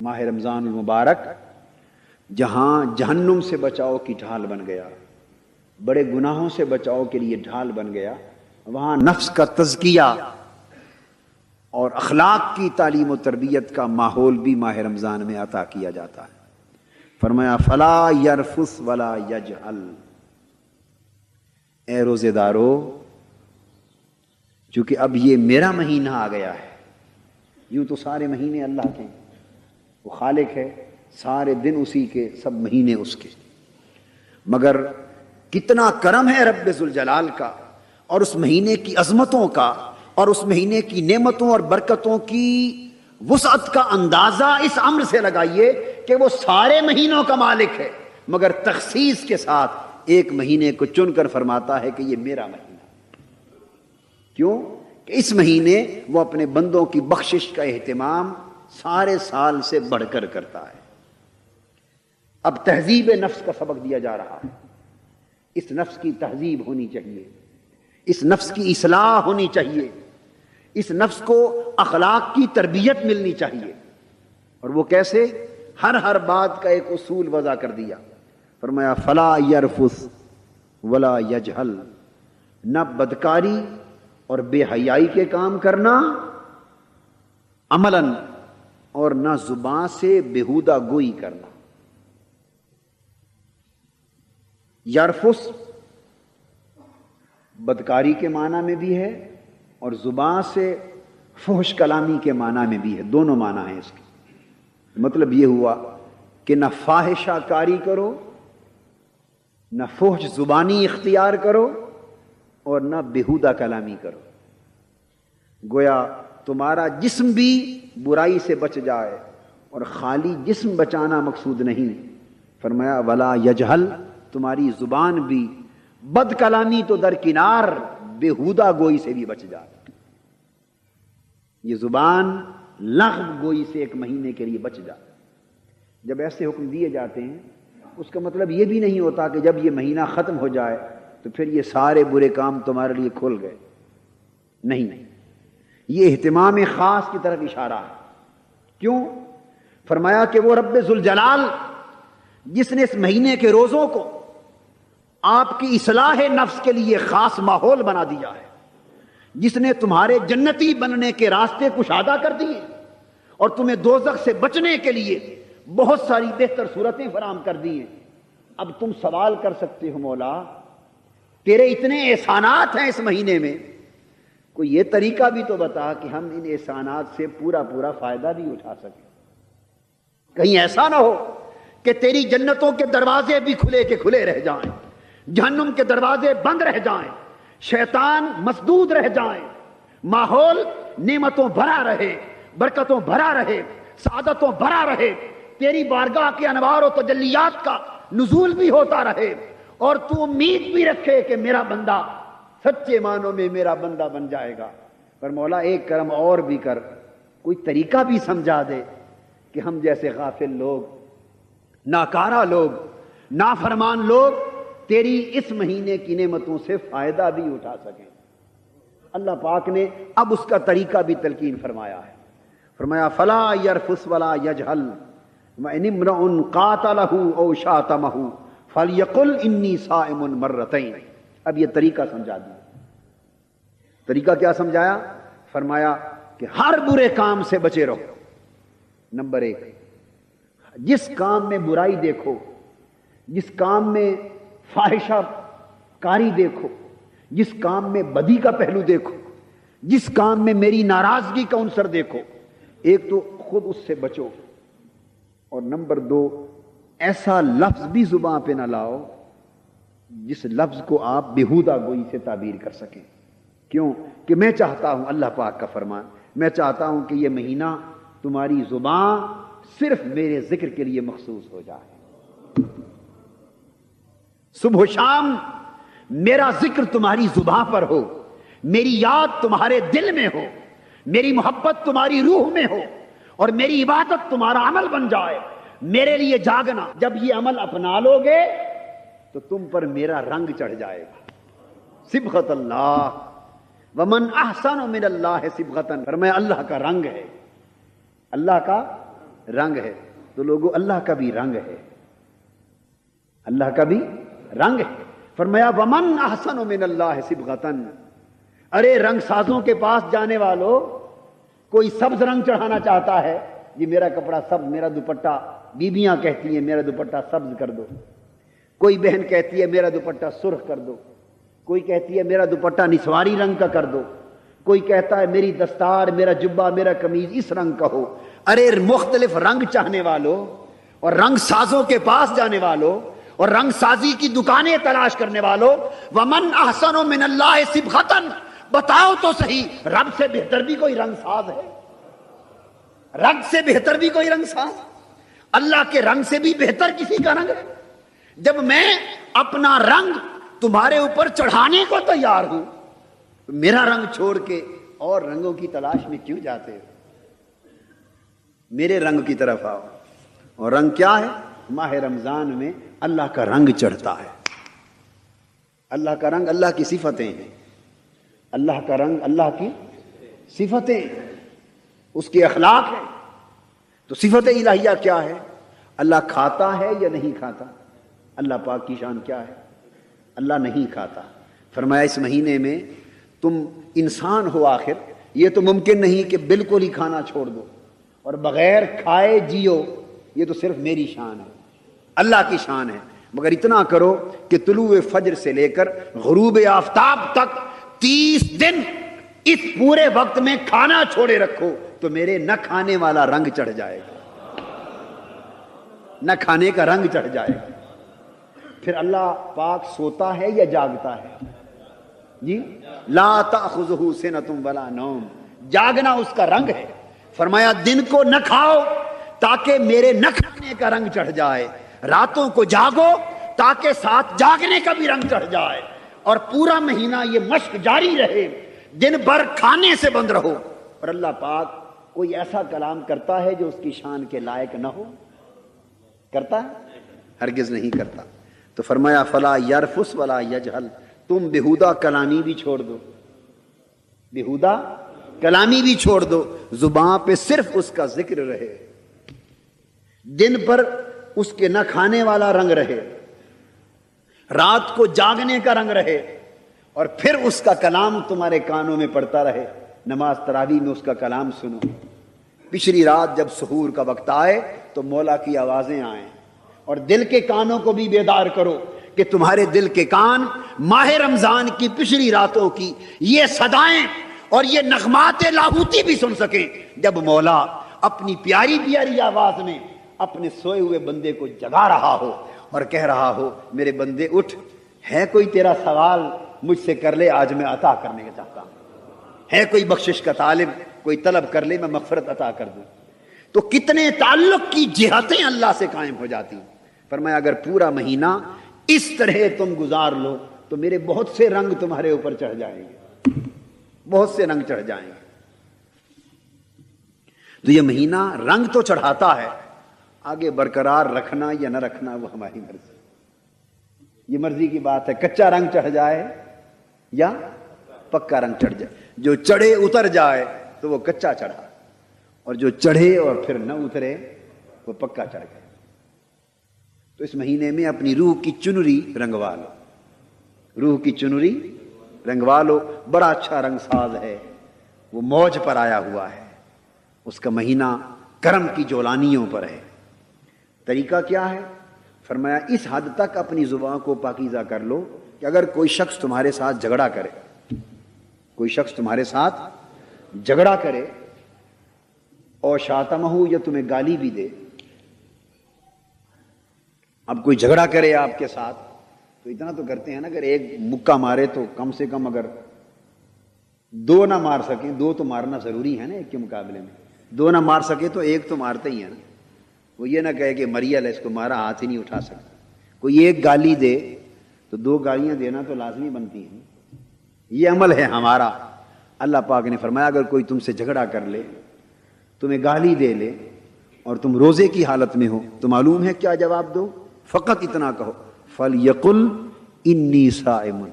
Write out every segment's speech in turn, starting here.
ماہ رمضان المبارک جہاں جہنم سے بچاؤ کی ڈھال بن گیا، بڑے گناہوں سے بچاؤ کے لیے ڈھال بن گیا، وہاں نفس کا تزکیہ اور اخلاق کی تعلیم و تربیت کا ماحول بھی ماہ رمضان میں عطا کیا جاتا ہے۔ فرمایا فلا یرفث ولا یجہل، اے روزے دارو، چونکہ اب یہ میرا مہینہ آ گیا ہے، یوں تو سارے مہینے اللہ کے، وہ خالق ہے، سارے دن اسی کے، سب مہینے اس کے، مگر کتنا کرم ہے رب ذوالجلال کا اور اس مہینے کی عظمتوں کا اور اس مہینے کی نعمتوں اور برکتوں کی وسعت کا اندازہ اس امر سے لگائیے کہ وہ سارے مہینوں کا مالک ہے، مگر تخصیص کے ساتھ ایک مہینے کو چن کر فرماتا ہے کہ یہ میرا مہینہ۔ کیوں؟ کہ اس مہینے وہ اپنے بندوں کی بخشش کا اہتمام سارے سال سے بڑھ کر کرتا ہے۔ اب تہذیب نفس کا سبق دیا جا رہا ہے، اس نفس کی تہذیب ہونی چاہیے، اس نفس کی اصلاح ہونی چاہیے، اس نفس کو اخلاق کی تربیت ملنی چاہیے۔ اور وہ کیسے؟ ہر بات کا ایک اصول وضع کر دیا۔ فرمایا فلا یرفث ولا یجہل، نہ بدکاری اور بے حیائی کے کام کرنا عملاً، اور نہ زبان سے بیہودہ گوئی کرنا۔ یرفث بدکاری کے معنی میں بھی ہے اور زبان سے فحش کلامی کے معنی میں بھی ہے، دونوں معنی ہیں اس کے۔ مطلب یہ ہوا کہ نہ فاحشہ کاری کرو، نہ فحش زبانی اختیار کرو، اور نہ بیہودہ کلامی کرو۔ گویا تمہارا جسم بھی برائی سے بچ جائے، اور خالی جسم بچانا مقصود نہیں۔ فرمایا ولا یجہل، تمہاری زبان بھی بد کلامی تو درکنار، بیہودہ گوئی سے بھی بچ جائے۔ یہ زبان لغو گوئی سے ایک مہینے کے لیے بچ جائے۔ جب ایسے حکم دیے جاتے ہیں اس کا مطلب یہ بھی نہیں ہوتا کہ جب یہ مہینہ ختم ہو جائے تو پھر یہ سارے برے کام تمہارے لیے کھل گئے، نہیں، یہ اہتمام خاص کی طرف اشارہ ہے۔ کیوں؟ فرمایا کہ وہ رب ذوالجلال جس نے اس مہینے کے روزوں کو آپ کی اصلاح نفس کے لیے خاص ماحول بنا دیا ہے، جس نے تمہارے جنتی بننے کے راستے کشادہ کر دیے اور تمہیں دوزخ سے بچنے کے لیے بہت ساری بہتر صورتیں فراہم کر دی ہیں، اب تم سوال کر سکتے ہو مولا تیرے اتنے احسانات ہیں اس مہینے میں، کوئی یہ طریقہ بھی تو بتا کہ ہم ان احسانات سے پورا فائدہ بھی اٹھا سکیں۔ کہیں ایسا نہ ہو کہ تیری جنتوں کے دروازے بھی کھلے کے کھلے رہ جائیں، جہنم کے دروازے بند رہ جائیں، شیطان مسدود رہ جائیں، ماحول نعمتوں بھرا رہے، برکتوں بھرا رہے، سعادتوں بھرا رہے، تیری بارگاہ کے انوار و تجلیات کا نزول بھی ہوتا رہے، اور تو امید بھی رکھے کہ میرا بندہ سچے معنوں میں میرا بندہ بن جائے گا۔ پر مولا ایک کرم اور بھی کر، کوئی طریقہ بھی سمجھا دے کہ ہم جیسے غافل لوگ، ناکارہ لوگ، نافرمان لوگ تیری اس مہینے کی نعمتوں سے فائدہ بھی اٹھا سکیں۔ اللہ پاک نے اب اس کا طریقہ بھی تلقین فرمایا ہے۔ فرمایا فلا یرفث ولا یجہل وان امرؤ قاتلہ او شاتمہ فلیقل انی صائم مرتین۔ اب یہ طریقہ سمجھا دیا۔ طریقہ کیا سمجھایا؟ فرمایا کہ ہر برے کام سے بچے رہو۔ نمبر 1، جس کام میں برائی دیکھو، جس کام میں فاحشہ کاری دیکھو، جس کام میں بدی کا پہلو دیکھو، جس کام میں میری ناراضگی کا عنصر دیکھو، ایک تو خود اس سے بچو، اور نمبر 2، ایسا لفظ بھی زبان پہ نہ لاؤ جس لفظ کو آپ بیہودہ گوئی سے تعبیر کر سکیں۔ کیوں؟ کہ میں چاہتا ہوں، اللہ پاک کا فرمان، میں چاہتا ہوں کہ یہ مہینہ تمہاری زبان صرف میرے ذکر کے لیے مخصوص ہو جائے، صبح و شام میرا ذکر تمہاری زبان پر ہو، میری یاد تمہارے دل میں ہو، میری محبت تمہاری روح میں ہو، اور میری عبادت تمہارا عمل بن جائے، میرے لیے جاگنا۔ جب یہ عمل اپنا لو گے تو تم پر میرا رنگ چڑھ جائے گا۔ صبغۃ اللہ ومن احسن من اللہ صبغۃ، فرمایا اللہ کا رنگ ہے، اللہ کا رنگ ہے، تو لوگوں اللہ کا بھی رنگ ہے، اللہ کا بھی رنگ ہے۔ فرمایا ومن احسن من اللہ صبغۃ، ارے رنگ سازوں کے پاس جانے والوں، کوئی سبز رنگ چڑھانا چاہتا ہے، جی میرا کپڑا سبز، میرا دوپٹہ، بیویاں کہتی ہیں میرا دوپٹہ سبز کر دو، کوئی بہن کہتی ہے میرا دوپٹہ سرخ کر دو، کوئی کہتی ہے میرا دوپٹہ نسواری رنگ کا کر دو، کوئی کہتا ہے میری دستار، میرا جبہ، میرا قمیض اس رنگ کا ہو۔ ارے مختلف رنگ چاہنے والوں اور رنگ سازوں کے پاس جانے والوں اور رنگ سازی کی دکانیں تلاش کرنے والوں، ومن احسن من اللہ صبغۃ، بتاؤ تو صحیح رب سے بہتر بھی کوئی رنگ ساز ہے؟ رنگ سے بہتر بھی کوئی رنگ ساز؟ اللہ کے رنگ سے بھی بہتر کسی کا رنگ ہے؟ جب میں اپنا رنگ تمہارے اوپر چڑھانے کو تیار ہوں، تو میرا رنگ چھوڑ کے اور رنگوں کی تلاش میں کیوں جاتے ہو؟ میرے رنگ کی طرف آؤ۔ اور رنگ کیا ہے؟ ماہ رمضان میں اللہ کا رنگ چڑھتا ہے۔ اللہ کا رنگ اللہ کی صفتیں ہیں، اللہ کا رنگ اللہ کی صفتیں، اس کے اخلاق ہیں۔ تو صفت الہیہ کیا ہے؟ اللہ کھاتا ہے یا نہیں کھاتا؟ اللہ پاک کی شان کیا ہے؟ اللہ نہیں کھاتا۔ فرمایا اس مہینے میں تم انسان ہو، آخر یہ تو ممکن نہیں کہ بالکل ہی کھانا چھوڑ دو اور بغیر کھائے جیو، یہ تو صرف میری شان ہے، اللہ کی شان ہے، مگر اتنا کرو کہ طلوع فجر سے لے کر غروب آفتاب تک 30 دن اس پورے وقت میں کھانا چھوڑے رکھو، تو میرے نہ کھانے والا رنگ چڑھ جائے گا، نہ کھانے کا رنگ چڑھ جائے گا۔ پھر اللہ پاک سوتا ہے یا جاگتا ہے؟ جی لا تأخذہ سنۃ ولا نوم، جاگنا اس کا رنگ ہے۔ فرمایا دن کو نہ کھاؤ تاکہ میرے نہ کھانے کا رنگ چڑھ جائے، راتوں کو جاگو تاکہ ساتھ جاگنے کا بھی رنگ چڑھ جائے، اور پورا مہینہ یہ مشق جاری رہے، دن بھر کھانے سے بند رہو۔ اور اللہ پاک کوئی ایسا کلام کرتا ہے جو اس کی شان کے لائق نہ ہو؟ کرتا ہے؟ ہرگز نہیں کرتا۔ تو فرمایا فلا یرفس ولا یجہل، تم بےہودہ کلامی بھی چھوڑ دو، بےہودہ کلامی بھی چھوڑ دو، زباں پہ صرف اس کا ذکر رہے، دن پر اس کے نہ کھانے والا رنگ رہے، رات کو جاگنے کا رنگ رہے، اور پھر اس کا کلام تمہارے کانوں میں پڑتا رہے، نماز تراویح میں اس کا کلام سنو، پچھلی رات جب سحور کا وقت آئے تو مولا کی آوازیں آئیں، اور دل کے کانوں کو بھی بیدار کرو کہ تمہارے دل کے کان ماہ رمضان کی پچھلی راتوں کی یہ صدائیں اور یہ نغمات لاہوتی بھی سن سکیں، جب مولا اپنی پیاری پیاری آواز میں اپنے سوئے ہوئے بندے کو جگا رہا ہو اور کہہ رہا ہو میرے بندے اٹھ، ہے کوئی تیرا سوال مجھ سے کر لے، آج میں عطا کرنے کا چاہتا ہوں، ہے کوئی بخشش کا طالب، کوئی طلب کر لے میں مغفرت عطا کر دوں۔ تو کتنے تعلق کی جہتیں اللہ سے قائم ہو جاتی ہیں۔ فرمایا اگر پورا مہینہ اس طرح تم گزار لو تو میرے بہت سے رنگ تمہارے اوپر چڑھ جائیں گے، بہت سے رنگ چڑھ جائیں گے۔ تو یہ مہینہ رنگ تو چڑھاتا ہے، آگے برقرار رکھنا یا نہ رکھنا وہ ہماری مرضی، یہ مرضی کی بات ہے۔ کچا رنگ چڑھ جائے یا پکا رنگ چڑھ جائے، جو چڑھے اتر جائے تو وہ کچا چڑھا، اور جو چڑھے اور پھر نہ اترے وہ پکا چڑھ گئے۔ تو اس مہینے میں اپنی روح کی چنری رنگوا لو، روح کی چنری رنگوا لو۔ بڑا اچھا رنگ ساز ہے، وہ موج پر آیا ہوا ہے، اس کا مہینہ کرم کی جولانیوں پر ہے۔ طریقہ کیا ہے؟ فرمایا اس حد تک اپنی زبان کو پاکیزہ کر لو کہ اگر کوئی شخص تمہارے ساتھ جھگڑا کرے، کوئی شخص تمہارے ساتھ جھگڑا کرے اور شاتمہ یا تمہیں گالی بھی دے، اب کوئی جھگڑا کرے آپ کے ساتھ تو اتنا تو کرتے ہیں نا، اگر ایک مکہ مارے تو کم سے کم اگر دو نہ مار سکیں، دو تو مارنا ضروری ہے نا ایک کے مقابلے میں، دو نہ مار سکے تو ایک تو مارتے ہی ہے نا۔ وہ یہ نہ کہے کہ مریل ہے اس کو مارا، ہاتھ ہی نہیں اٹھا سکتا۔ کوئی ایک گالی دے تو دو گالیاں دینا تو لازمی بنتی ہیں، یہ عمل ہے ہمارا۔ اللہ پاک نے فرمایا اگر کوئی تم سے جھگڑا کر لے، تمہیں گالی دے لے اور تم روزے کی حالت میں ہو تو معلوم ہے کیا جواب دو؟ فقط اتنا کہو فَلْيَقُلْ إِنِّي صَائِمٌ،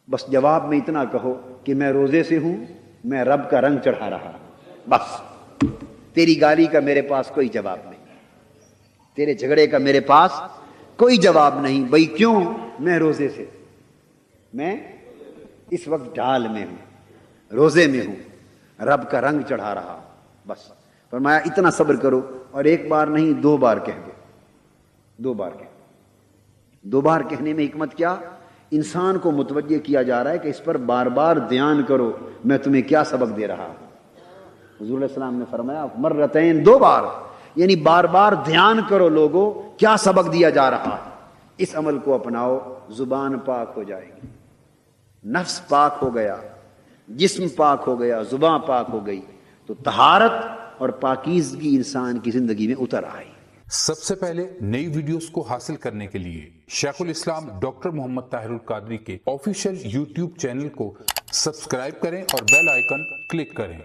بس جواب میں اتنا کہو کہ میں روزے سے ہوں، میں رب کا رنگ چڑھا رہا ہوں، بس تیری گالی کا میرے پاس کوئی جواب نہیں، تیرے جھگڑے کا میرے پاس کوئی جواب نہیں۔ بھئی کیوں؟ میں روزے سے، میں اس وقت ڈھال میں ہوں، روزے میں ہوں، رب کا رنگ چڑھا رہا، بس فرمایا اتنا صبر کرو، اور ایک بار نہیں 2 بار کہہ دو، 2 بار کہہ دو۔ 2 بار کہنے میں حکمت کیا؟ انسان کو متوجہ کیا جا رہا ہے کہ اس پر بار بار دھیان کرو، میں تمہیں کیا سبق دے رہا ہوں۔ حضور علیہ السلام نے فرمایا مرتین، 2 بار، یعنی بار بار دھیان کرو لوگوں، کیا سبق دیا جا رہا ہے۔ اس عمل کو اپناؤ، زبان پاک ہو جائے گی، نفس پاک ہو گیا، جسم پاک ہو گیا، زبان پاک ہو گئی، تو طہارت اور پاکیزگی انسان کی زندگی میں اتر آئی۔ سب سے پہلے نئی ویڈیوز کو حاصل کرنے کے لیے شیخ الاسلام ڈاکٹر محمد طاہر القادری کے آفیشیل یوٹیوب چینل کو سبسکرائب کریں اور بیل آئیکن کلک کریں۔